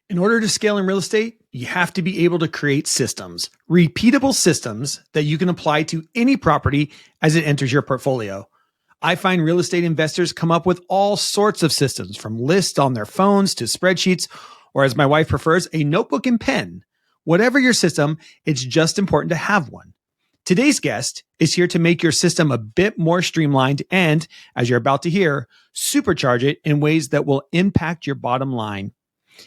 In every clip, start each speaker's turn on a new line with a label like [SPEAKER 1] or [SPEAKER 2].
[SPEAKER 1] In order to scale in real estate, you have to be able to create systems, repeatable systems that you can apply to any property as it enters your portfolio. I find real estate investors come up with all sorts of systems, from lists on their phones to spreadsheets, or as my wife prefers, a notebook and pen. Whatever your system, it's just important to have one. Today's guest is here to make your system a bit more streamlined and, as you're about to hear, supercharge it in ways that will impact your bottom line.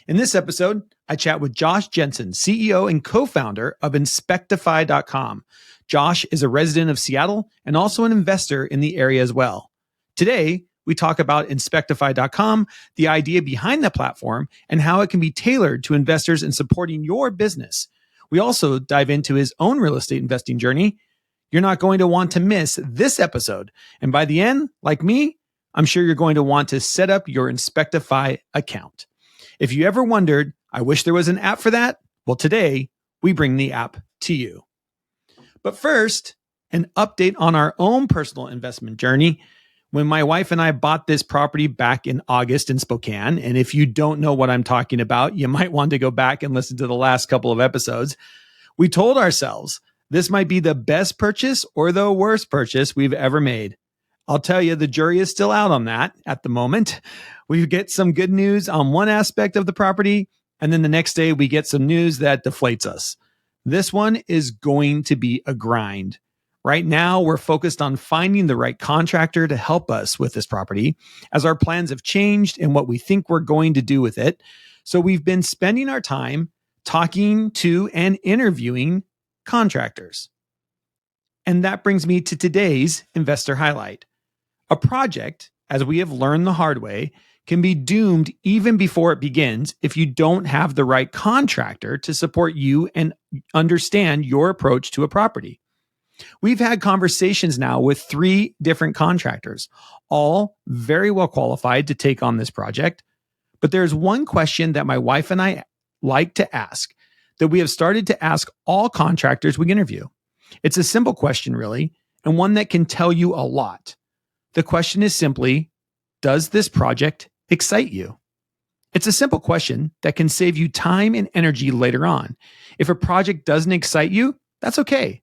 [SPEAKER 1] In this episode, I chat with Josh Jensen, CEO and co-founder of Inspectify.com. Josh is a resident of Seattle and also an investor in the area as well. Today, we talk about Inspectify.com, the idea behind the platform, and how it can be tailored to investors in supporting your business. We also dive into his own real estate investing journey. You're not going to want to miss this episode. And by the end, like me, I'm sure you're going to want to set up your Inspectify account. If you ever wondered, I wish there was an app for that, well, today we bring the app to you. But first, an update on our own personal investment journey. When my wife and I bought this property back in August in Spokane, and if you don't know what I'm talking about, you might want to go back and listen to the last couple of episodes. We told ourselves this might be the best purchase or the worst purchase we've ever made. I'll tell you, the jury is still out on that at the moment. We get some good news on one aspect of the property, and then the next day we get some news that deflates us. This one is going to be a grind. Right now, we're focused on finding the right contractor to help us with this property, as our plans have changed and what we think we're going to do with it. So we've been spending our time talking to and interviewing contractors. And that brings me to today's investor highlight. A project, as we have learned the hard way, can be doomed even before it begins if you don't have the right contractor to support you and understand your approach to a property. We've had conversations now with 3 different contractors, all very well qualified to take on this project. But there's one question that my wife and I like to ask that we have started to ask all contractors we interview. It's a simple question, really, and one that can tell you a lot. The question is simply, does this project excite you? It's a simple question that can save you time and energy later on. If a project doesn't excite you, that's okay.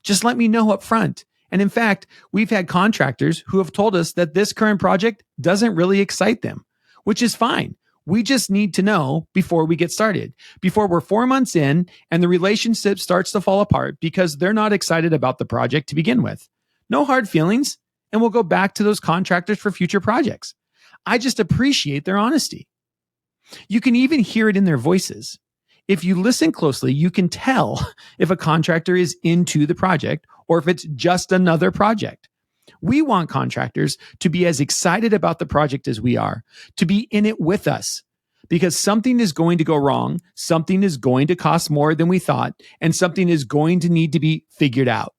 [SPEAKER 1] Just let me know up front. And in fact, we've had contractors who have told us that this current project doesn't really excite them, which is fine. We just need to know before we get started, before we're 4 months in and the relationship starts to fall apart because they're not excited about the project to begin with. No hard feelings. And we'll go back to those contractors for future projects. I just appreciate their honesty. You can even hear it in their voices. If you listen closely, you can tell if a contractor is into the project or if it's just another project. We want contractors to be as excited about the project as we are, to be in it with us, because something is going to go wrong, something is going to cost more than we thought, and something is going to need to be figured out.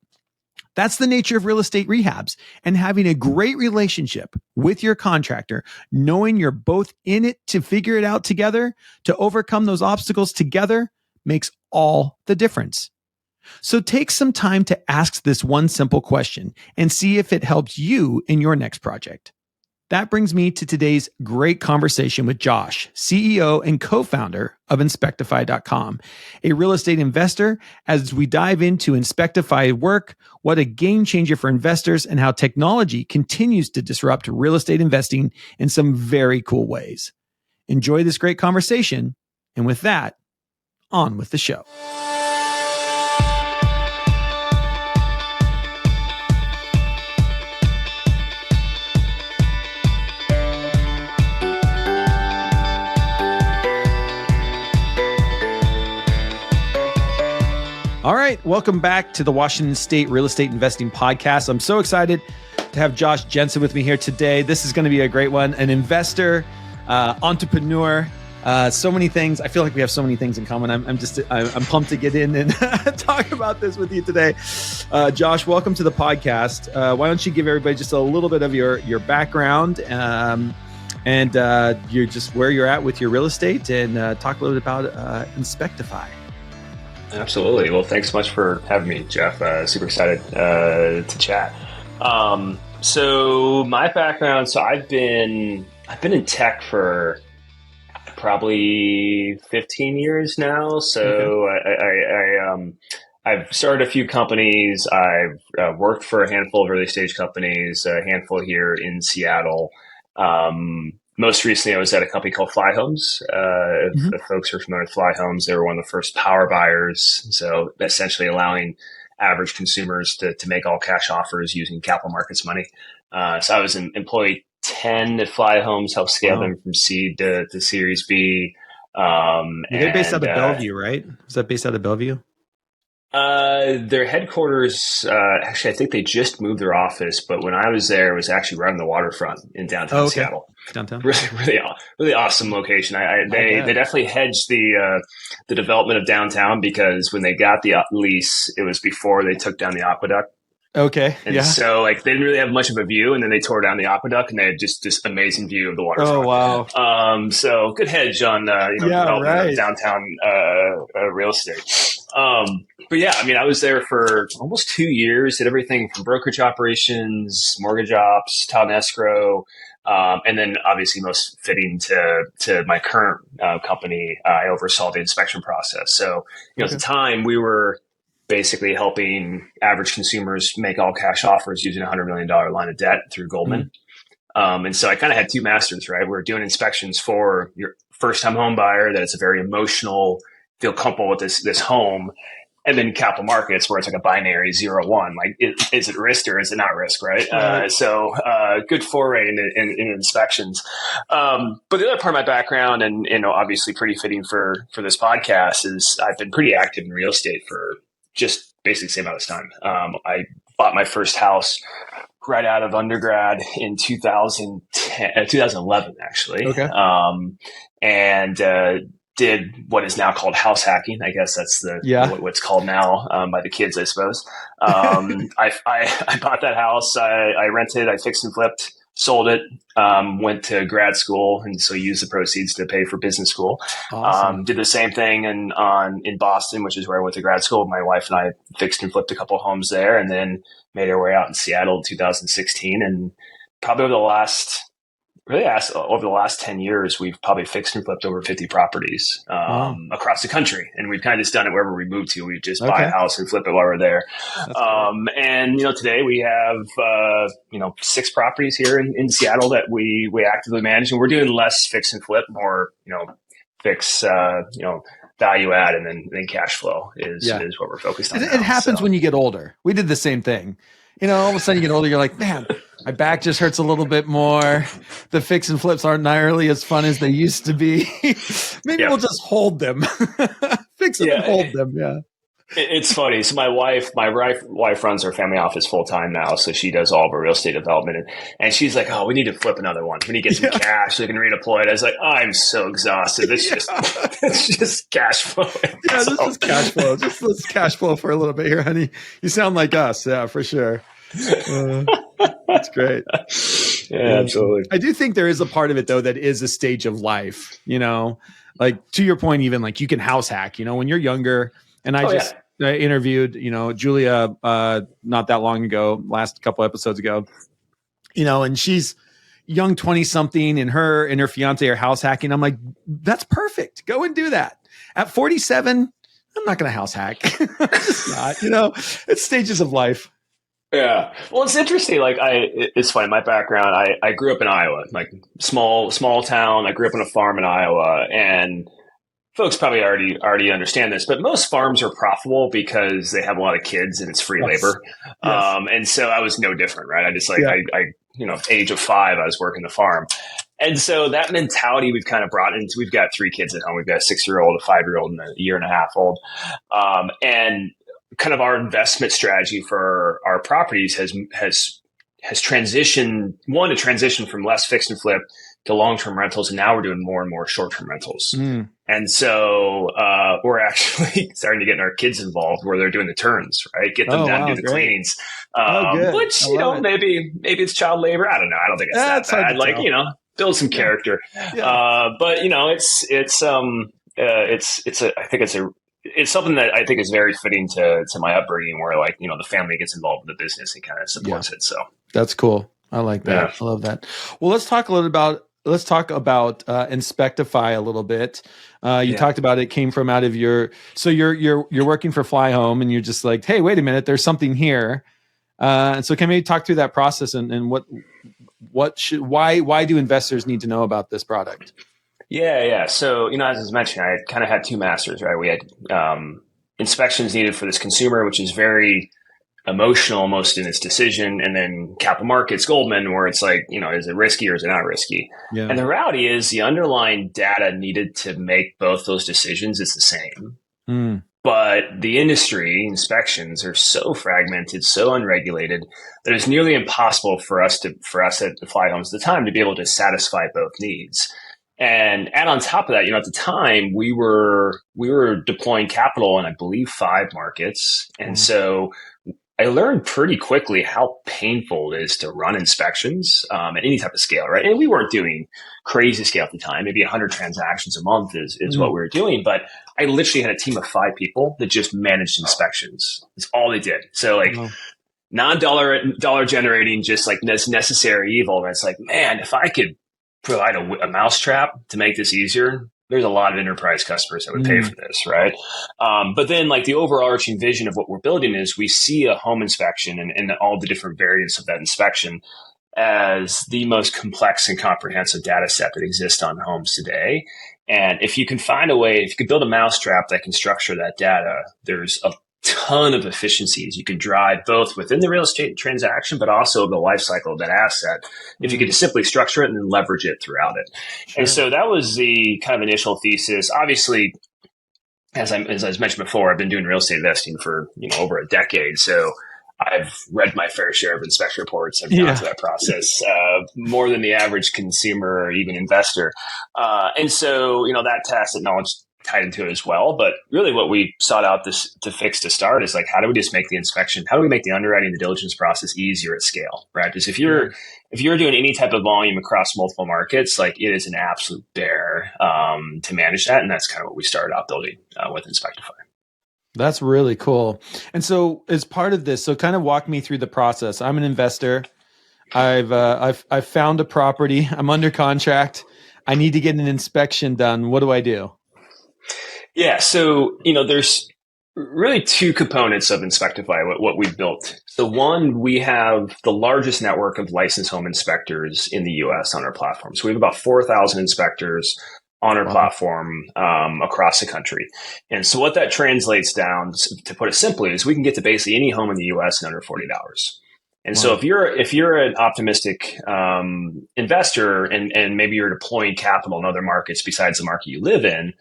[SPEAKER 1] That's the nature of real estate rehabs, and having a great relationship with your contractor, knowing you're both in it to figure it out together, to overcome those obstacles together, makes all the difference. So take some time to ask this one simple question and see if it helps you in your next project. That brings me to today's great conversation with Josh, CEO and co-founder of Inspectify.com, a real estate investor, as we dive into Inspectify work, what a game changer for investors, and how technology continues to disrupt real estate investing in some very cool ways. Enjoy this great conversation. And with that, on with the show. All right, welcome back to the Washington State Real Estate Investing Podcast. I'm so excited to have Josh Jensen with me here today. This is going to be a great one. An investor, entrepreneur, so many things. I feel like we have so many things in common. I'm pumped to get in and talk about this with you today. Josh, welcome to the podcast. Why don't you give everybody just a little bit of your background and you're just where you're at with your real estate, and talk a little bit about Inspectify.
[SPEAKER 2] Absolutely. Well, thanks so much for having me, Jeff. Super excited to chat. So my background, I've been in tech for probably 15 years now. So I've started a few companies. I've worked for a handful of early stage companies, a handful here in Seattle. Most recently, I was at a company called Fly Homes. If folks are familiar with Fly Homes, they were one of the first power buyers. So essentially allowing average consumers to make all cash offers using capital markets money. So I was an employee 10 at Fly Homes, helped scale them from seed to Series B.
[SPEAKER 1] They're based out of Bellevue, right? Is that based out of Bellevue?
[SPEAKER 2] Their headquarters, actually, I think they just moved their office, but when I was there, it was actually right on the waterfront in downtown Seattle.
[SPEAKER 1] Downtown,
[SPEAKER 2] really awesome location. They definitely hedged the development of downtown, because when they got the lease, it was before they took down the aqueduct.
[SPEAKER 1] Okay.
[SPEAKER 2] And so like they didn't really have much of a view, and then they tore down the aqueduct, and they had just this amazing view of the waterfront.
[SPEAKER 1] Oh wow.
[SPEAKER 2] So good hedge on development of downtown real estate. But yeah, I mean, I was there for almost 2 years, did everything from brokerage operations, mortgage ops, title and escrow. And then obviously most fitting to my current company, I oversaw the inspection process. So, at the time we were basically helping average consumers make all cash offers using a $100 million line of debt through Goldman. And so I kind of had two masters, right? We're doing inspections for your first time home buyer, that it's a very emotional, feel comfortable with this home. And then capital markets, where it's like a binary 0-1, like is it risk or is it not risk, right? So good foray in inspections. But the other part of my background, and obviously pretty fitting for this podcast, is I've been pretty active in real estate for just basically the same amount of time. I bought my first house right out of undergrad in 2011, actually. Okay. And did what is now called house hacking. I guess that's what's called now by the kids, I suppose. I bought that house. I rented. I fixed and flipped. Sold it. Went to grad school, and so used the proceeds to pay for business school. Awesome. Did the same thing in Boston, which is where I went to grad school. My wife and I fixed and flipped a couple homes there, and then made our way out in Seattle in 2016. And probably over the last 10 years, we've probably fixed and flipped over 50 properties across the country. And we've kind of just done it wherever we move to. We just buy a house and flip it while we're there. And, today we have, 6 properties here in Seattle that we actively manage. And we're doing less fix and flip, more, fix, value add, and then cash flow is what we're focused on.
[SPEAKER 1] It happens when you get older. We did the same thing. All of a sudden you get older, you're like, man, my back just hurts a little bit more. The fix and flips aren't nearly as fun as they used to be. Maybe we'll just hold them. Fix them and hold them. Yeah.
[SPEAKER 2] It's funny. So my wife runs our family office full time now. So she does all of our real estate development, and she's like, "Oh, we need to flip another one. We need to get some cash so we can redeploy it." I was like, "I'm so exhausted. It's just cash flow."
[SPEAKER 1] This is cash flow. Just let's cash flow for a little bit here, honey. You sound like us. Yeah, for sure. That's great.
[SPEAKER 2] Yeah, absolutely.
[SPEAKER 1] I do think there is a part of it though that is a stage of life. Like to your point, even like you can house hack. When you're younger. And I interviewed, Julia not that long ago, last couple episodes ago, and she's young 20-something, and her and her fiance are house hacking. I'm like, that's perfect. Go and do that. At 47, I'm not going to house hack. I'm just not, it's stages of life.
[SPEAKER 2] Yeah. Well, it's interesting. Like it's funny. My background, I grew up in Iowa, like small town. I grew up on a farm in Iowa, and folks probably already understand this, but most farms are profitable because they have a lot of kids and it's free labor. Yes. And so I was no different, right? I just age of 5, I was working the farm. And so that mentality we've kind of brought into, we've got 3 kids at home. We've got a 6-year-old, a 5-year-old, and a 1.5-year-old. And kind of our investment strategy for our properties has transitioned, to transition from less fix and flip to long-term rentals. And now we're doing more and more short-term rentals. And so we're actually starting to get our kids involved where they're doing the turns, right? Get them down to do the cleans. Which, maybe it's child labor. I don't know. I don't think it's that bad. Like, build some character. Yeah. But it's something that I think is very fitting to my upbringing, where the family gets involved in the business and kind of supports it. So
[SPEAKER 1] that's cool. I like that. Yeah. I love that. Well, let's talk a little let's talk about Inspectify a little bit. You talked about it came from out of your, so you're working for Fly Home, and you're just like, hey, wait a minute, there's something here. And so can we talk through that process and why do investors need to know about this product?
[SPEAKER 2] Yeah. So, as I mentioned, I kind of had two masters, right? We had inspections needed for this consumer, which is very emotional almost in its decision, and then capital markets, Goldman, where it's like, is it risky or is it not risky?
[SPEAKER 1] Yeah.
[SPEAKER 2] And the reality is the underlying data needed to make both those decisions is the same. But the industry inspections are so fragmented, so unregulated, that it's nearly impossible for us at the Fly Homes at the time to be able to satisfy both needs. And add on top of that, at the time we were deploying capital in, I believe, 5 markets. And so I learned pretty quickly how painful it is to run inspections at any type of scale, right? And we weren't doing crazy scale at the time. Maybe 100 transactions a month is what we were doing. But I literally had a team of 5 people that just managed inspections. That's all they did. So non-dollar generating, just like this necessary evil. And it's like, man, if I could provide a mousetrap to make this easier, there's a lot of enterprise customers that would pay for this, right? But then the overarching vision of what we're building is we see a home inspection and all the different variants of that inspection as the most complex and comprehensive data set that exists on homes today. And if you can find a way, if you could build a mousetrap that can structure that data, there's a ton of efficiencies you can drive both within the real estate transaction, but also the life cycle of that asset. If you could just simply structure it and then leverage it throughout it. Sure. And so that was the kind of initial thesis. Obviously, as I mentioned before, I've been doing real estate investing for over a decade. So I've read my fair share of inspection reports. I've gone through that process more than the average consumer or even investor. And so, that tacit knowledge tied into it as well. But really what we sought out to fix to start is how do we just make the inspection, how do we make the underwriting, the diligence process easier at scale, right? Because if you're doing any type of volume across multiple markets, it is an absolute bear to manage that. And that's kind of what we started out building with Inspectify.
[SPEAKER 1] That's really cool. And so as part of this, so kind of walk me through the process. I'm an investor. I've found a property. I'm under contract. I need to get an inspection done. What do I do?
[SPEAKER 2] Yeah. So, there's really 2 components of Inspectify, what we've built. So one, we have the largest network of licensed home inspectors in the US on our platform. So we have about 4,000 inspectors on our platform across the country. And so what that translates down, to put it simply, is we can get to basically any home in the US in under 48 hours. And so if you're an optimistic investor and maybe you're deploying capital in other markets besides the market you live in,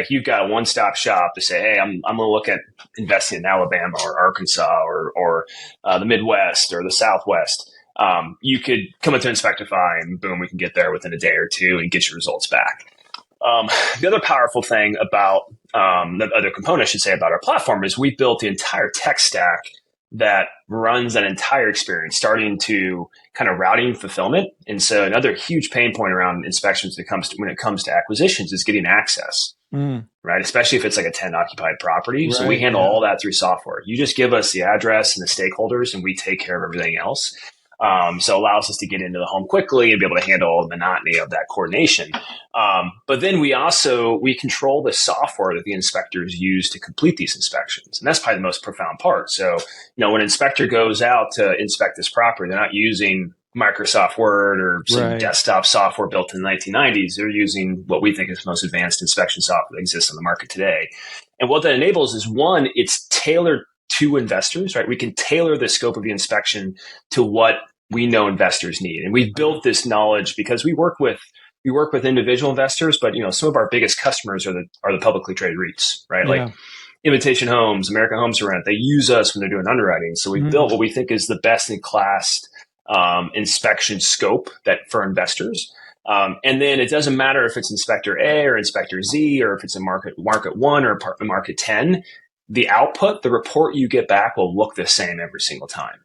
[SPEAKER 2] you've got a one-stop shop to say, hey, I'm going to look at investing in Alabama or Arkansas or the Midwest or the Southwest. You could come into Inspectify and boom, we can get there within a day or 2 and get your results back. The other powerful thing about the other component, I should say, about our platform is we've built the entire tech stack that runs that entire experience, starting to kind of routing fulfillment. And so another huge pain point around inspections when it comes to acquisitions is getting access, right? Especially if it's a 10 occupied property. Right, so we handle all that through software. You just give us the address and the stakeholders and we take care of everything else. So it allows us to get into the home quickly and be able to handle all the monotony of that coordination. But then we control the software that the inspectors use to complete these inspections. And that's probably the most profound part. So, when an inspector goes out to inspect this property, they're not using Microsoft Word or some desktop software built in the 1990s. They're using what we think is the most advanced inspection software that exists on the market today. And what that enables is, one, it's tailored to investors, right? We can tailor the scope of the inspection to what we know investors need. And we've built this knowledge because we work with individual investors, but some of our biggest customers are the publicly traded REITs, right? Yeah. Invitation Homes, American Homes for Rent, they use us when they're doing underwriting. So we've built what we think is the best in class inspection scope that for investors. And then it doesn't matter if it's Inspector A or Inspector Z, or if it's a market 1 or market 10, the output, the report you get back will look the same every single time.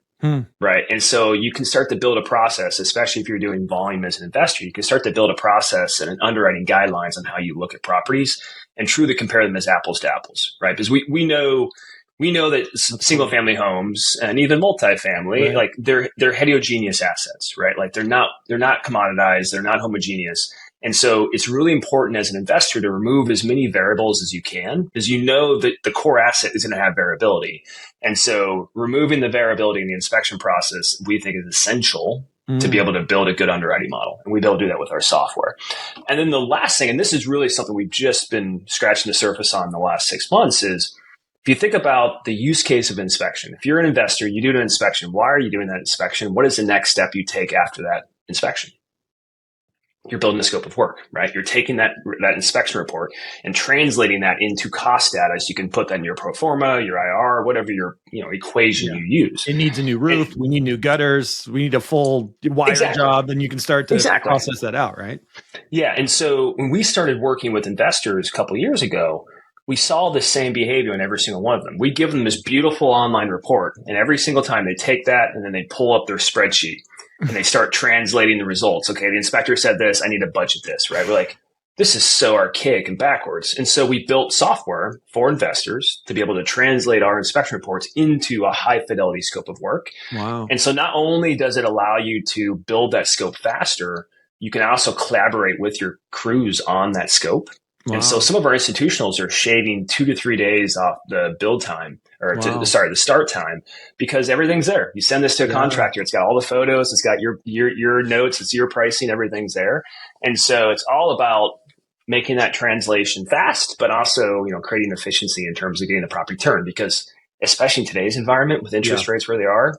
[SPEAKER 2] Right. And so you can start to build a process, especially if you're doing volume as an investor, you can start to build a process and an underwriting guidelines on how you look at properties and truly compare them as apples to apples, right? Because we know We know that single family homes and even multifamily, like they're heterogeneous assets, right? Like they're not commoditized. They're not homogeneous. And so it's really important as an investor to remove as many variables as you can, because you know that the core asset is going to have variability. And so removing the variability in the inspection process, we think is essential to be able to build a good underwriting model. And we be able to do that with our software. And then the last thing, and this is really something we've just been scratching the surface on the last 6 months, is if you think about the use case of inspection, if you're an investor, you do an inspection. Why are you doing that inspection? What is the next step you take after that inspection? You're building a scope of work, right? You're taking that inspection report and translating that into cost data, so you can put that in your pro forma, your IR, whatever your equation you use.
[SPEAKER 1] It needs a new roof. We need new gutters. We need a full wire job. Then you can start to process that out, right?
[SPEAKER 2] Yeah. And so when we started working with investors a couple of years ago, we saw the same behavior in every single one of them. We give them this beautiful online report, and every single time they take that and then they pull up their spreadsheet and they start translating the results. Okay, the inspector said this, I need to budget this, right? We're like, this is so archaic and backwards. And so we built software for investors to be able to translate our inspection reports into a high fidelity scope of work.
[SPEAKER 1] Wow.
[SPEAKER 2] And so not only does it allow you to build that scope faster, you can also collaborate with your crews on that scope. Wow. And so some of our institutionals are shaving 2 to 3 days off the build time, or the start time, because everything's there. You send this to a contractor. It's got all the photos. It's got your notes. It's your pricing. Everything's there. And so it's all about making that translation fast, but also, creating efficiency in terms of getting the proper return, because especially in today's environment with interest rates where they are,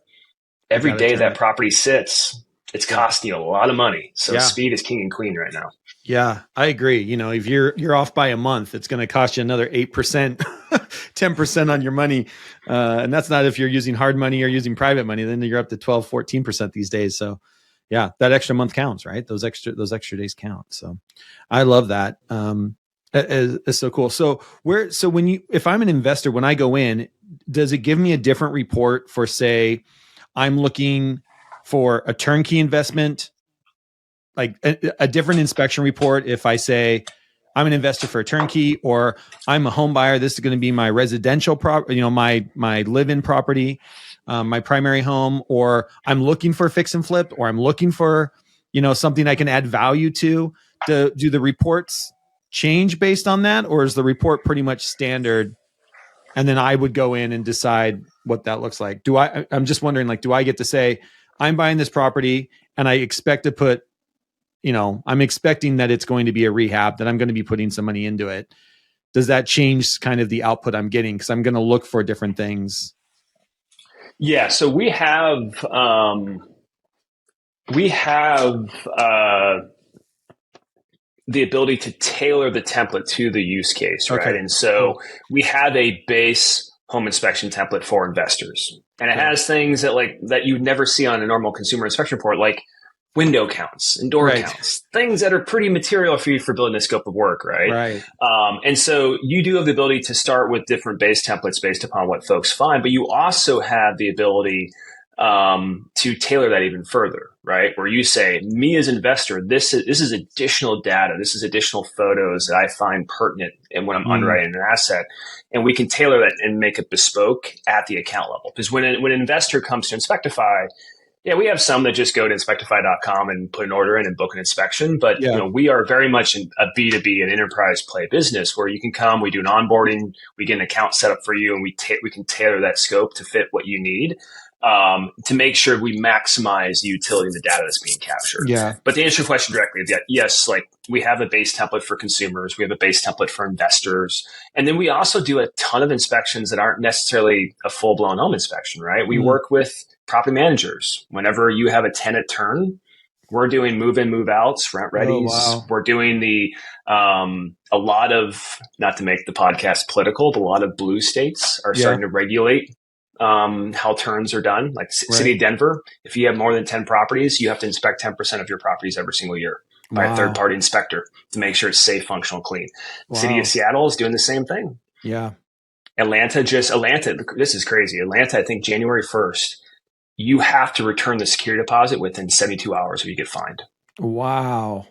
[SPEAKER 2] every day that property sits, it's costing you a lot of money. So speed is king and queen right now.
[SPEAKER 1] Yeah, I agree. If you're off by a month, it's going to cost you another 8%, 10% on your money. And that's not if you're using hard money or using private money, then you're up to 12, 14% these days. So yeah, that extra month counts, right? Those extra days count. So I love that. It's so cool. So if I'm an investor, when I go in, does it give me a different report for, say, I'm looking for a turnkey investment, like a different inspection report if I say I'm an investor for a turnkey, or I'm a home buyer, this is going to be my residential my live-in property, my primary home, or I'm looking for fix and flip, or I'm looking for, something I can add value to. Do the reports change based on that, or is the report pretty much standard? And then I would go in and decide what that looks like. I'm just wondering, do I get to say, I'm buying this property and I expect to put, I'm expecting that it's going to be a rehab, that I'm going to be putting some money into it. Does that change kind of the output I'm getting? Because I'm going to look for different things.
[SPEAKER 2] Yeah. So we have the ability to tailor the template to the use case, right? Okay. And so we have a base home inspection template for investors, and it has things that you would never see on a normal consumer inspection report, like window counts and door counts, things that are pretty material for you for building a scope of work, right? And so you do have the ability to start with different base templates based upon what folks find, but you also have the ability to tailor that even further, right? Where you say, me as an investor, this is additional data, this is additional photos that I find pertinent and when I'm underwriting an asset, and we can tailor that and make it bespoke at the account level. Because when an investor comes to Inspectify, we have some that just go to inspectify.com and put an order in and book an inspection. But we are very much a B2B, an enterprise play business, where you can come, we do an onboarding, we get an account set up for you, and we can tailor that scope to fit what you need, to make sure we maximize the utility of the data that's being captured. Yeah. But to answer your question directly, yes, we have a base template for consumers, we have a base template for investors, and then we also do a ton of inspections that aren't necessarily a full-blown home inspection, right? We work with property managers. Whenever you have a tenant turn, we're doing move-in, move-outs, rent readies. Oh, wow. We're doing a lot of, not to make the podcast political, but a lot of blue states are starting to regulate how turns are done. Like City of Denver, if you have more than 10 properties, you have to inspect 10% of your properties every single year by a third-party inspector to make sure it's safe, functional, clean. Wow. City of Seattle is doing the same thing. Yeah. Atlanta, this is crazy. Atlanta, I think January 1st, you have to return the security deposit within 72 hours or you get fined.
[SPEAKER 1] Wow.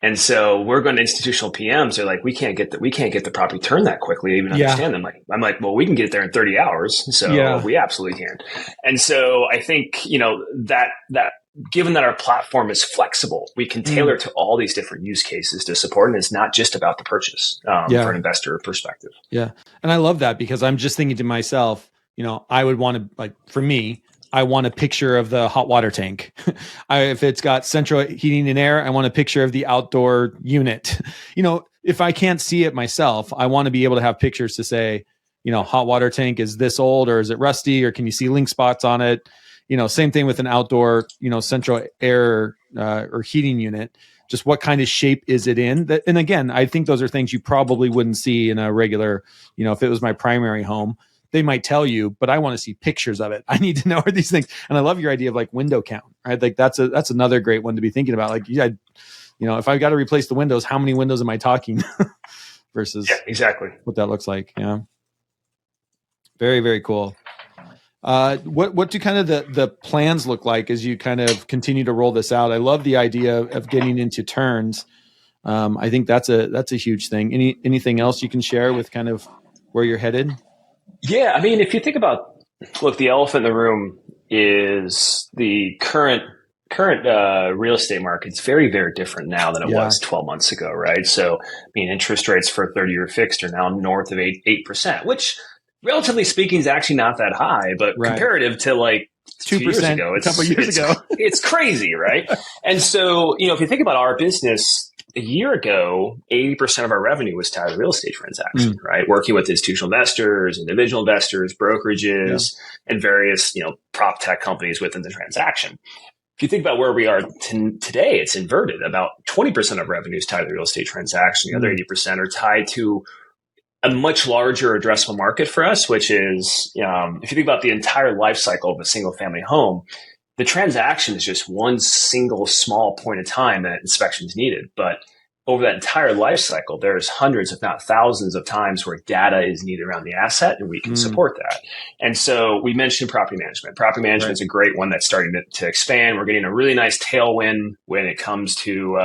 [SPEAKER 2] And so we're going to institutional PMs. They're like, we can't get the property turned that quickly to even understand them. Like, I'm like, well, we can get it there in 30 hours. So we absolutely can. And so I think, that given that our platform is flexible, we can tailor to all these different use cases to support. And it's not just about the purchase for an investor perspective.
[SPEAKER 1] Yeah. And I love that, because I'm just thinking to myself, I would want to, like, for me, I want a picture of the hot water tank. If it's got central heating and air, I want a picture of the outdoor unit. If I can't see it myself, I want to be able to have pictures to say, hot water tank is this old, or is it rusty, or can you see link spots on it? Same thing with an outdoor, central air or heating unit. Just what kind of shape is it in? And again, I think those are things you probably wouldn't see in a regular, if it was my primary home. They might tell you, but I want to see pictures of it. I need to know are these things. And I love your idea of like window count, right? Like that's another great one to be thinking about. Like, if I've got to replace the windows, how many windows am I talking versus
[SPEAKER 2] exactly
[SPEAKER 1] what that looks like? Yeah. Very, very cool. What do kind of the plans look like as you kind of continue to roll this out? I love the idea of getting into turns. I think that's a huge thing. Anything else you can share with kind of where you're headed?
[SPEAKER 2] Yeah, I mean, if you think about, look, the elephant in the room is the current real estate market. It's very, very different now than it was 12 months ago, right? So, I mean, interest rates for 30-year fixed are now north of 8%, which, relatively speaking, is actually not that high, but comparative to like 2 years ago,
[SPEAKER 1] a couple years ago,
[SPEAKER 2] it's crazy, right? And so, if you think about our business, a year ago, 80% of our revenue was tied to real estate transaction, right? Working with institutional investors, individual investors, brokerages, and various, prop tech companies within the transaction. If you think about where we are today, it's inverted. About 20% of revenue is tied to the real estate transaction. The other 80% are tied to a much larger addressable market for us, which is, if you think about the entire life cycle of a single family home, the transaction is just one single small point of time that inspection is needed. But over that entire life cycle, there's hundreds, if not thousands of times where data is needed around the asset, and we can support that. And so we mentioned property management. Property management is a great one that's starting to expand. We're getting a really nice tailwind when it comes to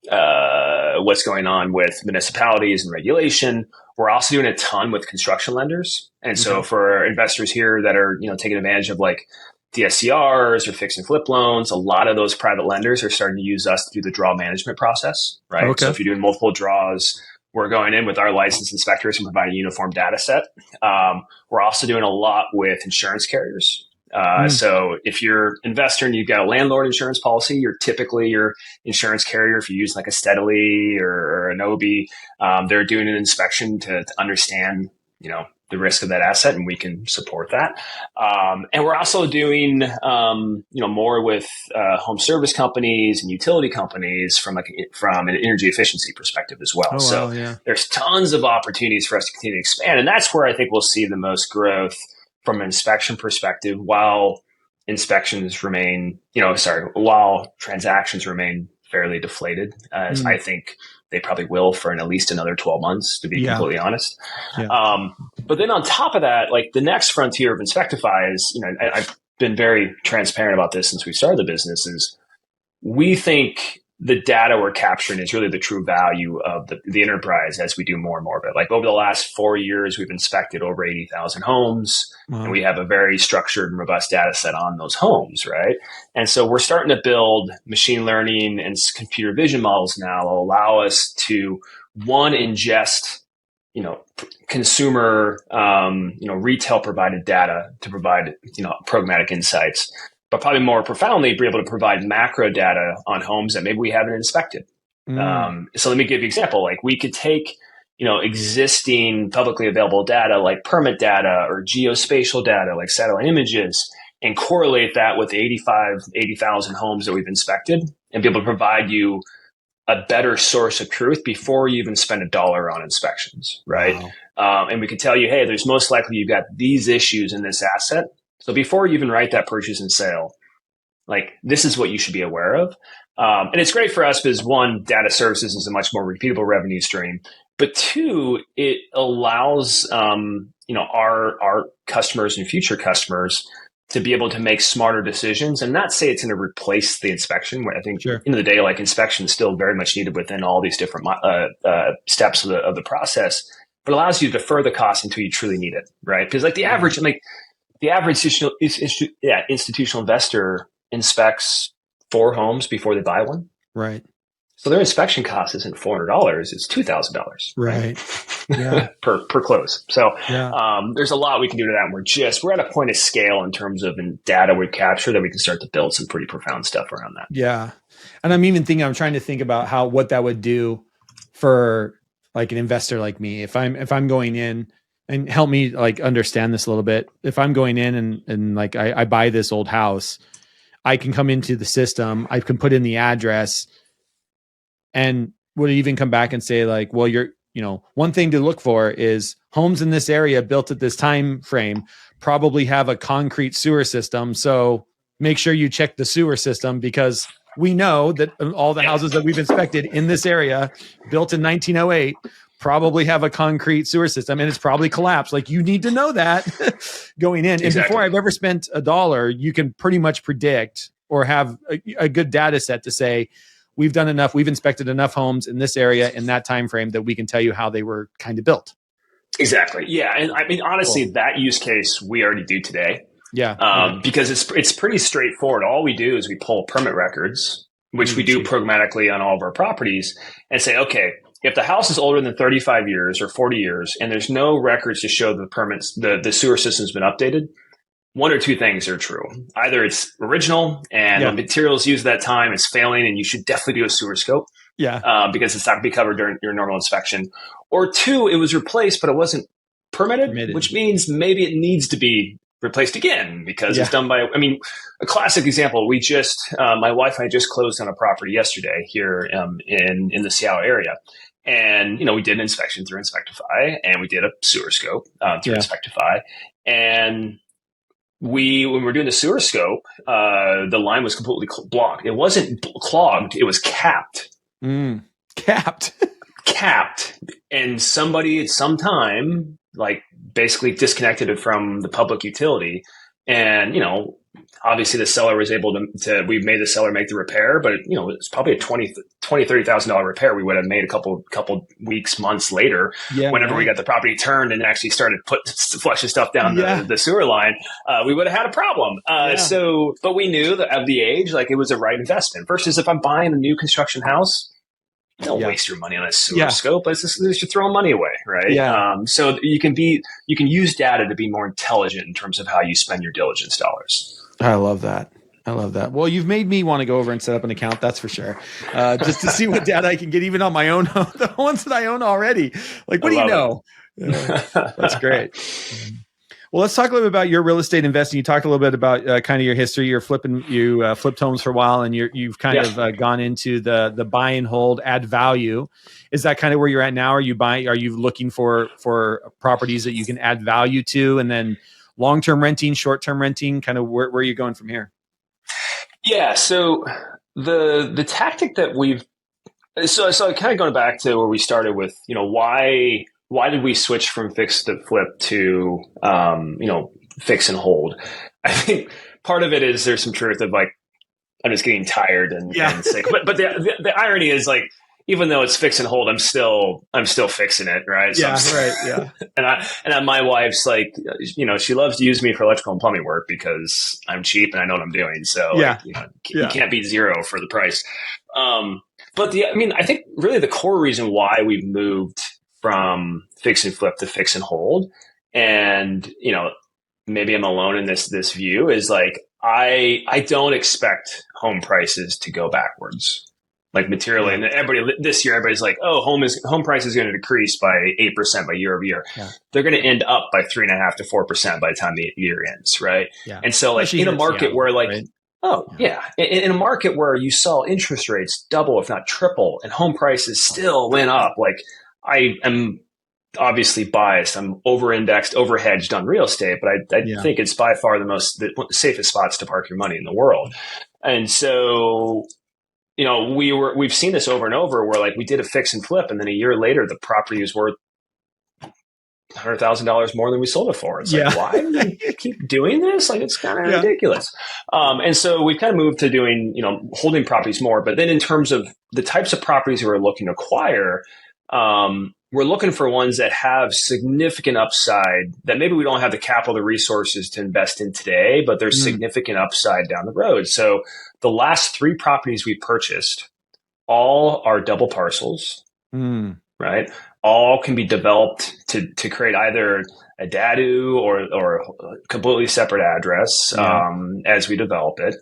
[SPEAKER 2] what's going on with municipalities and regulation. We're also doing a ton with construction lenders. And so for investors here that are, taking advantage of like DSCRs or fix and flip loans, a lot of those private lenders are starting to use us to do the draw management process, right? Okay. So if you're doing multiple draws, we're going in with our licensed inspectors and providing a uniform data set. We're also doing a lot with insurance carriers. So if you're an investor and you've got a landlord insurance policy, you're typically your insurance carrier. If you use like a Steadily or an OB, they're doing an inspection to understand, the risk of that asset, and we can support that. And we're also doing, more with home service companies and utility companies from an energy efficiency perspective as well. There's tons of opportunities for us to continue to expand, and that's where I think we'll see the most growth from an inspection perspective, while while transactions remain fairly deflated, as I think they probably will for at least another 12 months, to be completely honest. But then on top of that, like the next frontier of Inspectify is, I've been very transparent about this since we started the business, is we think the data we're capturing is really the true value of the enterprise as we do more and more of it. Like over the last 4 years, we've inspected over 80,000 homes, and we have a very structured and robust data set on those homes, right? And so we're starting to build machine learning and computer vision models now that allow us to, one, ingest, consumer, retail provided data to provide, programmatic insights, but probably more profoundly, be able to provide macro data on homes that maybe we haven't inspected. So let me give you an example. Like we could take, existing publicly available data like permit data or geospatial data like satellite images, and correlate that with the 80,000 homes that we've inspected, and be able to provide you a better source of truth before you even spend $1 on inspections, right? Wow. And we could tell you, hey, there's most likely you've got these issues in this asset. So before you even write that purchase and sale, like this is what you should be aware of. And it's great for us because one, data services is a much more repeatable revenue stream, but two, it allows, our customers and future customers to be able to make smarter decisions, and not say it's going to replace the inspection. Where I think,
[SPEAKER 1] Sure.
[SPEAKER 2] at the end of the day, like inspection is still very much needed within all these different steps of the process, but allows you to defer the cost until you truly need it, right? Because like the average institutional investor inspects 4 homes before they buy one,
[SPEAKER 1] right?
[SPEAKER 2] So their inspection cost isn't $400; it's $2,000,
[SPEAKER 1] right? Yeah.
[SPEAKER 2] per close. So
[SPEAKER 1] yeah.
[SPEAKER 2] There's a lot we can do to that. And we're at a point of scale in terms of data we capture that we can start to build some pretty profound stuff around that.
[SPEAKER 1] Yeah, and I'm trying to think about what that would do for like an investor like me. If I'm going in, and help me like understand this a little bit. If I'm going in and like I buy this old house, I can come into the system, I can put in the address, and would even come back and say like, well, one thing to look for is homes in this area built at this time frame probably have a concrete sewer system. So make sure you check the sewer system, because we know that all the houses that we've inspected in this area built in 1908 probably have a concrete sewer system, and it's probably collapsed. Like, you need to know that going in.
[SPEAKER 2] Exactly.
[SPEAKER 1] And before I've ever spent $1, you can pretty much predict or have a good data set to say, we've done enough, we've inspected enough homes in this area in that time frame that we can tell you how they were kind of built.
[SPEAKER 2] Exactly. Yeah. And I mean, honestly, that use case we already do today.
[SPEAKER 1] Yeah.
[SPEAKER 2] Because it's pretty straightforward. All we do is we pull permit records, which we do programmatically on all of our properties, and say, okay, if the house is older than 35 years or 40 years and there's no records to show the sewer system's been updated, one or two things are true. Either it's original and the materials used at that time is failing and you should definitely do a sewer scope.
[SPEAKER 1] Yeah.
[SPEAKER 2] Because it's not going to be covered during your normal inspection. Or 2, it was replaced, but it wasn't permitted, which means maybe it needs to be replaced again because it's done by, a classic example. We just, my wife and I just closed on a property yesterday here in the Seattle area. And, we did an inspection through Inspectify, and we did a sewer scope through Inspectify. And when we were doing the sewer scope, the line was completely blocked. It wasn't clogged. It was capped.
[SPEAKER 1] Capped.
[SPEAKER 2] Capped. And somebody at some time, like, basically disconnected it from the public utility. And, obviously the seller was able we made the seller make the repair, but it's probably a $30,000 repair we would have made a couple weeks, months later, whenever we got the property turned and actually started flushing stuff down the sewer line, we would have had a problem. But we knew that of the age, like, it was a right investment versus if I'm buying a new construction house, don't waste your money on a sewer scope. It's just you're throwing money away, right? So you can use data to be more intelligent in terms of how you spend your diligence dollars.
[SPEAKER 1] I love that. Well, you've made me want to go over and set up an account. That's for sure. Just to see what data I can get even on my own, the ones that I own already. Like, what do you know? That's great. Well, let's talk a little bit about your real estate investing. You talked a little bit about kind of your history. You flipped homes for a while, and you've kind of gone into the buy and hold, add value. Is that kind of where you're at now? Are you looking for properties that you can add value to, and then long-term renting, short-term renting? Kind of where are you going from here?
[SPEAKER 2] Yeah. So the tactic that so kind of going back to where we started with, why did we switch from fix to flip to, fix and hold? I think part of it is there's some truth of, like, I'm just getting tired and sick. But the irony is, like, even though it's fix and hold, I'm still fixing it, right? So and my wife's like, she loves to use me for electrical and plumbing work because I'm cheap and I know what I'm doing. So you can't beat zero for the price. But I think really the core reason why we've moved from fix and flip to fix and hold, and maybe I'm alone in this view, is like I don't expect home prices to go backwards. Like, materially, and everybody's like, oh, home price is going to decrease by 8% by year over year. They're going to end up by 3.5% to 4% by the time the year ends, right? And so, like, in a market where, like, in a market where you saw interest rates double, if not triple, and home prices still went up, like, I am obviously biased. I'm over-indexed, over-hedged on real estate, but I think it's by far the safest spots to park your money in the world. And so, we've seen this over and over where, like, we did a fix and flip, and then a year later the property was worth $100,000 more than we sold it for. It's like, why do we keep doing this? Like, it's kind of ridiculous. And so we've kind of moved to doing, holding properties more. But then in terms of the types of properties we're looking to acquire, we're looking for ones that have significant upside that maybe we don't have the capital, the resources to invest in today, but there's significant upside down the road. So the last 3 properties we purchased, all are double parcels, right? All can be developed to create either a DADU or a completely separate address as we develop it.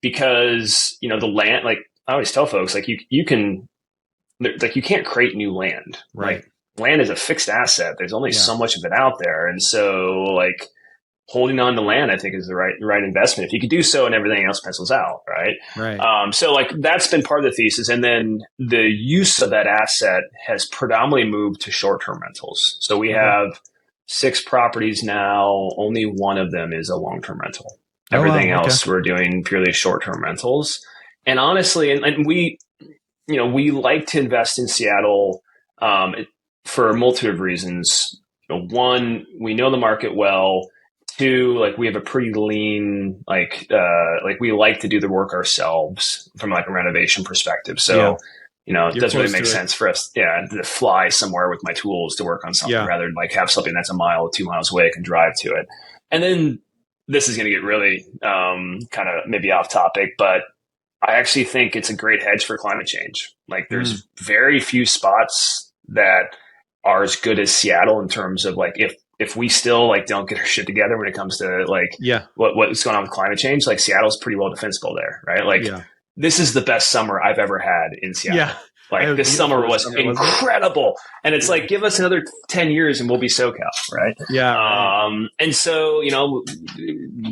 [SPEAKER 2] Because, the land, like I always tell folks, like you can't create new land.
[SPEAKER 1] Right.
[SPEAKER 2] Like, land is a fixed asset. There's only so much of it out there. And so, like, holding on to land, I think, is the right investment. If you could do so and everything else pencils out, right?
[SPEAKER 1] Right.
[SPEAKER 2] So, like, that's been part of the thesis. And then the use of that asset has predominantly moved to short-term rentals. So we have 6 properties now. Only one of them is a long-term rental. Everything else we're doing purely short-term rentals. And honestly, and we like to invest in Seattle for a multitude of reasons. One, we know the market well. 2, like, we have a pretty lean, like we like to do the work ourselves from like a renovation perspective. So, it doesn't really make sense for us, to fly somewhere with my tools to work on something rather than like have something that's a mile or 2 miles away I can drive to it. And then this is going to get really kind of maybe off topic, but I actually think it's a great hedge for climate change. Like, there's very few spots that are as good as Seattle in terms of like, if we still like don't get our shit together when it comes to like what's going on with climate change, like Seattle's pretty well defensible there, right? Like this is the best summer I've ever had in Seattle.
[SPEAKER 1] Yeah.
[SPEAKER 2] Like this summer was incredible. And it's like, give us another 10 years and we'll be SoCal, right?
[SPEAKER 1] Yeah.
[SPEAKER 2] And so,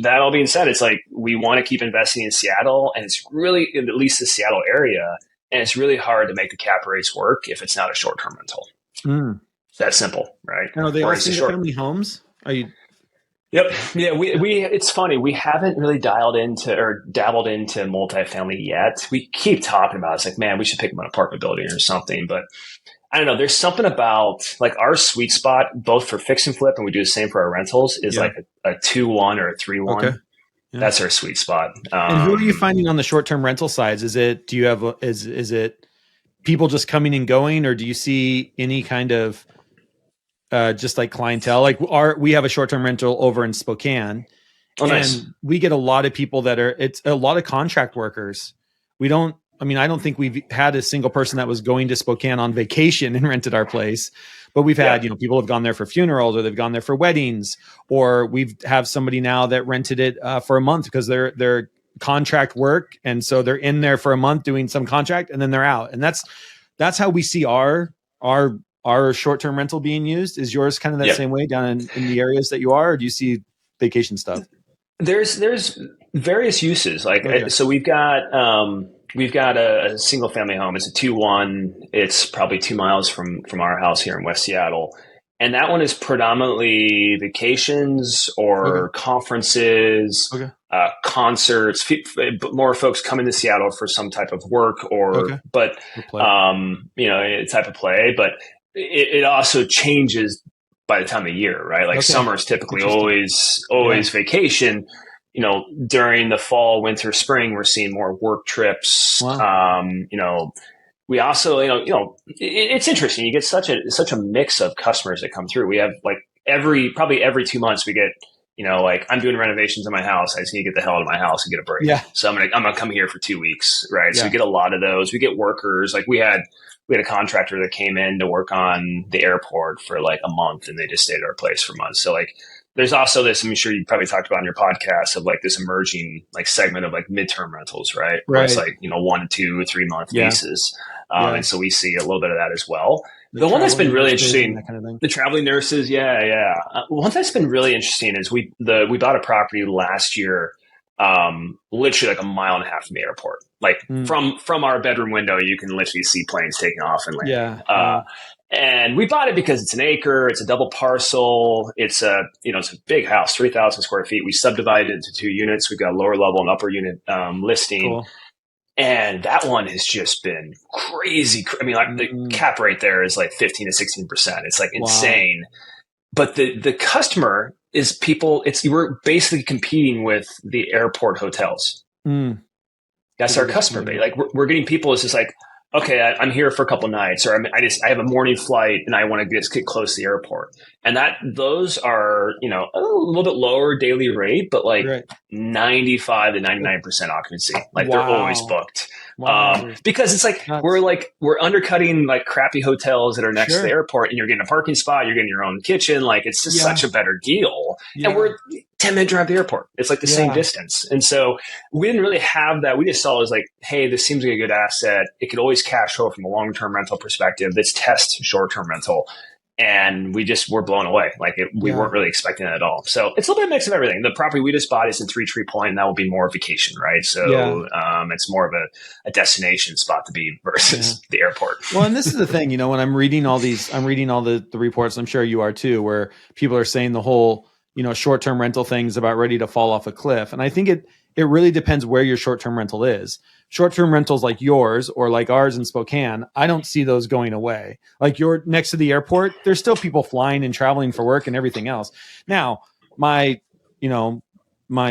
[SPEAKER 2] that all being said, it's like, we want to keep investing in Seattle, and it's really, at least the Seattle area, and it's really hard to make the cap rates work if it's not a short-term rental. It's that simple, right?
[SPEAKER 1] Are they all single-family homes? Are you?
[SPEAKER 2] Yep. Yeah. We it's funny. We haven't really dabbled into multifamily yet. We keep talking about it. It's like, man, we should pick up an apartment building or something. But I don't know. There's something about like our sweet spot, both for fix and flip, and we do the same for our rentals, is like a 2-1 or a 3-1.
[SPEAKER 1] Okay. Yeah.
[SPEAKER 2] That's our sweet spot.
[SPEAKER 1] And who are you finding on the short-term rental sides? Is it people just coming and going, or do you see any kind of just like clientele? Like we have a short-term rental over in Spokane, and we get a lot of people it's a lot of contract workers. I don't think we've had a single person that was going to Spokane on vacation and rented our place, but we've had, people have gone there for funerals, or they've gone there for weddings, or have somebody now that rented it for a month because they're contract work. And so they're in there for a month doing some contract and then they're out. And that's how we see our short-term rental being used. Is yours kind of that same way down in the areas that you are, or do you see vacation stuff?
[SPEAKER 2] There's various uses. Like, so we've got a single family home. It's a 2-1. It's probably 2 miles from our house here in West Seattle. And that one is predominantly vacations or conferences, concerts, more folks come into Seattle for some type of work type of play. But it also changes by the time of year, right? Like summer is typically always vacation. During the fall, winter, spring, we're seeing more work trips. Wow. We also, it's interesting. You get such a mix of customers that come through. We have like probably every 2 months we get, like, I'm doing renovations in my house. I just need to get the hell out of my house and get a break. Yeah. So I'm gonna come here for 2 weeks, right? Yeah. So we get a lot of those. We get workers. Like we had a contractor that came in to work on the airport for like a month, and they just stayed at our place for months. So like, there's also this, I'm sure you probably talked about on your podcast, of like this emerging like segment of like midterm rentals, right? Where it's like, 1, 2, 3 month leases. And so we see a little bit of that as well. The one that's been really interesting, kind of the traveling nurses. One that's been really interesting is we bought a property last year, literally like a mile and a half from the airport. Like from our bedroom window, you can literally see planes taking off and landing. And we bought it because it's an acre, it's a double parcel, it's a big house, 3,000 square feet. We subdivided it into 2 units. We've got a lower level and upper unit listing. Cool. And that one has just been crazy. I mean, like the cap rate there is like 15 to 16%. It's like insane. But the customer is people. We're basically competing with the airport hotels. That's our customer base. Like we're getting people. It's just like, okay, I'm here for a couple nights, or I have a morning flight and I want to just get close to the airport. And those are, a little bit lower daily rate, but like 95 to 99% occupancy. Like they're always booked. Because it's like, we're undercutting like crappy hotels that are next to the airport, and you're getting a parking spot, you're getting your own kitchen. Like it's just such a better deal. And we're 10-minute drive to the airport. It's like the same distance. And so we didn't really have that. We just saw it as like, hey, this seems like a good asset. It could always cash flow from a long-term rental perspective. Let's test short-term rental. And we're blown away. Like we weren't really expecting that at all. So it's a little bit of a mix of everything. The property we just bought is in Three Tree Point, and that will be more vacation, right? So it's more of a destination spot to be versus the airport.
[SPEAKER 1] Well, and this is the thing, when I'm reading all the reports, I'm sure you are too, where people are saying the whole, short-term rental thing's about ready to fall off a cliff. And I think it really depends where your short-term rental is. Short-term rentals like yours or like ours in Spokane, I don't see those going away. Like you're next to the airport, there's still people flying and traveling for work and everything else. Now, my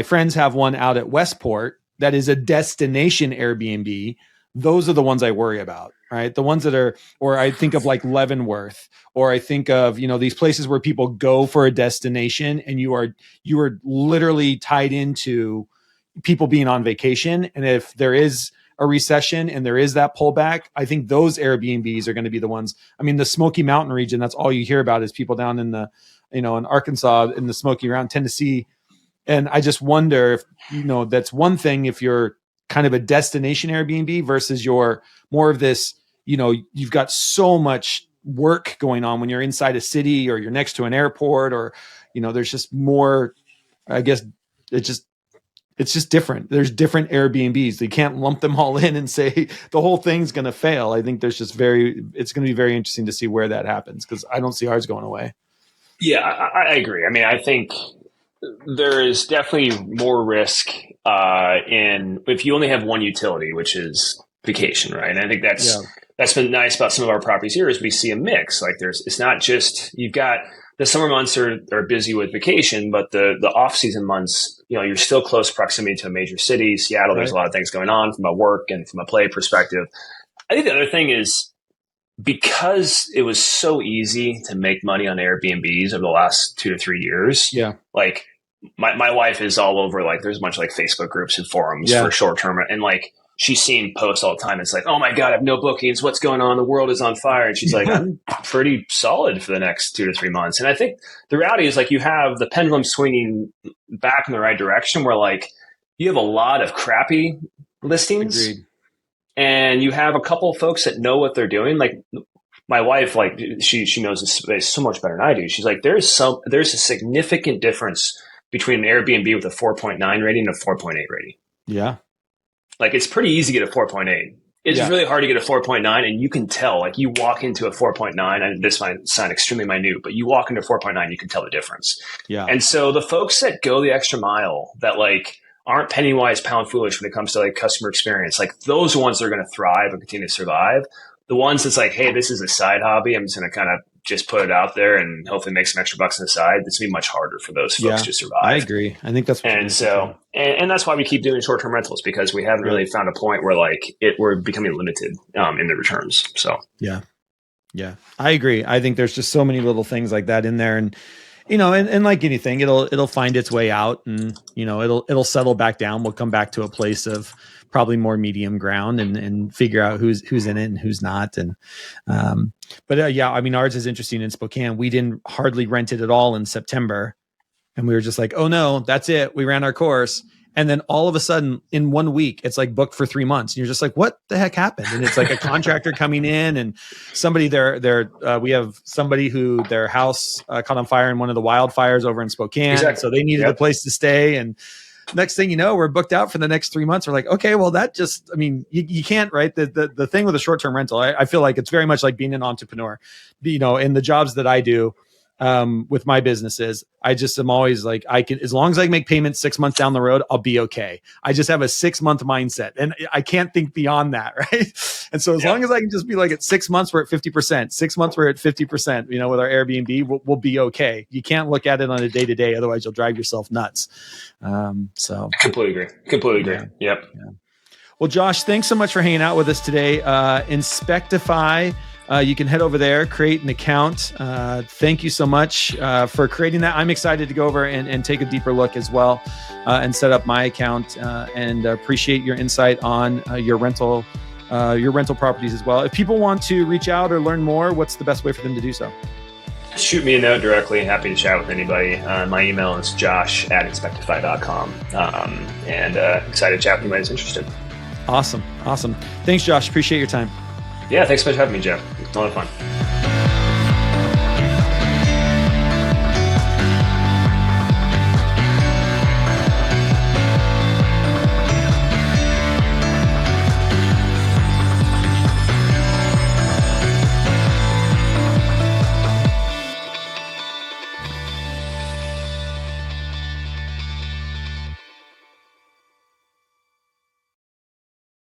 [SPEAKER 1] friends have one out at Westport that is a destination Airbnb. Those are the ones I worry about, right? The ones that are, or I think of like Leavenworth, or I think of, these places where people go for a destination and you are literally tied into people being on vacation. And if there is a recession and there is that pullback, I think those Airbnbs are going to be the ones. I mean, the Smoky Mountain region, that's all you hear about is people down in the, in Arkansas, in the Smoky around Tennessee. And I just wonder if, that's one thing if you're kind of a destination Airbnb versus you're more of this, you've got so much work going on when you're inside a city or you're next to an airport or, there's just more, I guess it's just different. There's different Airbnbs. You can't lump them all in and say the whole thing's going to fail. I think it's going to be very interesting to see where that happens because I don't see ours going away.
[SPEAKER 2] Yeah, I agree. I mean, I think there is definitely more risk in if you only have one utility, which is vacation, right? And I think that's been nice about some of our properties here is we see a mix. Like it's not just you've got the summer months are busy with vacation, but the off-season months, you're still close proximity to a major city. Seattle, there's a lot of things going on from a work and from a play perspective. I think the other thing is because it was so easy to make money on Airbnbs over the last 2 to 3 years. Yeah. Like my wife is all over, like there's a bunch of like Facebook groups and forums for short-term. And like, she's seeing posts all the time. It's like, oh my God, I have no bookings. What's going on? The world is on fire. And she's like, I'm pretty solid for the next 2 to 3 months. And I think the reality is like you have the pendulum swinging back in the right direction where like you have a lot of crappy listings. Agreed. And you have a couple of folks that know what they're doing. Like my wife, like she knows this space so much better than I do. She's like, there's a significant difference between an Airbnb with a 4.9 rating and a 4.8 rating. Yeah. Like it's pretty easy to get a 4.8. It's really hard to get a 4.9, and you can tell. Like you walk into a 4.9, and this might sound extremely minute, but you walk into a 4.9, you can tell the difference. Yeah. And so the folks that go the extra mile, that like aren't penny wise, pound foolish when it comes to like customer experience, like those are ones that are going to thrive and continue to survive. The ones that's like, hey, this is a side hobby. I'm just going to kind of just put it out there and hopefully make some extra bucks on the side. It's going to be much harder for those folks to survive. I agree. I think that's what and that's why we keep doing short-term rentals because we haven't really found a point where like we're becoming limited in the returns. So yeah, I agree. I think there's just so many little things like that in there, and and like anything, it'll find its way out, and it'll settle back down. We'll come back to a place of probably more medium ground and figure out who's in it and who's not. And, I mean, ours is interesting in Spokane. We didn't hardly rent it at all in September. And we were just like, oh no, that's it. We ran our course. And then all of a sudden in 1 week, it's like booked for 3 months. And you're just like, what the heck happened? And it's like a contractor coming in and somebody we have somebody who their house caught on fire in one of the wildfires over in Spokane. Exactly. So they needed a place to stay. And next thing you know, we're booked out for the next 3 months. We're like, okay, well, that just, I mean, you can't, right? The thing with a short-term rental, I feel like it's very much like being an entrepreneur, in the jobs that I do.
[SPEAKER 1] with my businesses. I just am always like, I can, as long as I can make payments 6 months down the road, I'll be okay. I just have a 6 month mindset and I can't think beyond that. Right. And so as long as I can just be like at 6 months, we're at 50%, 6 months, we're at 50%, you know, with our Airbnb, we'll be okay. You can't look at it on a day to day. Otherwise you'll drive yourself nuts. So
[SPEAKER 2] completely agree. Yep.
[SPEAKER 1] Yeah. Well, Josh, thanks so much for hanging out with us today. Inspectify. You can head over there, create an account. Thank you so much for creating that. I'm excited to go over and take a deeper look as well and set up my account and appreciate your insight on your rental properties as well. If people want to reach out or learn more, what's the best way for them to do so?
[SPEAKER 2] Shoot me a note directly. Happy to chat with anybody. My email is josh@inspectify.com. And excited to chat with anybody who's interested.
[SPEAKER 1] Awesome. Thanks, Josh. Appreciate your time.
[SPEAKER 2] Yeah, thanks so much for having me, Jeff. It's a lot of fun.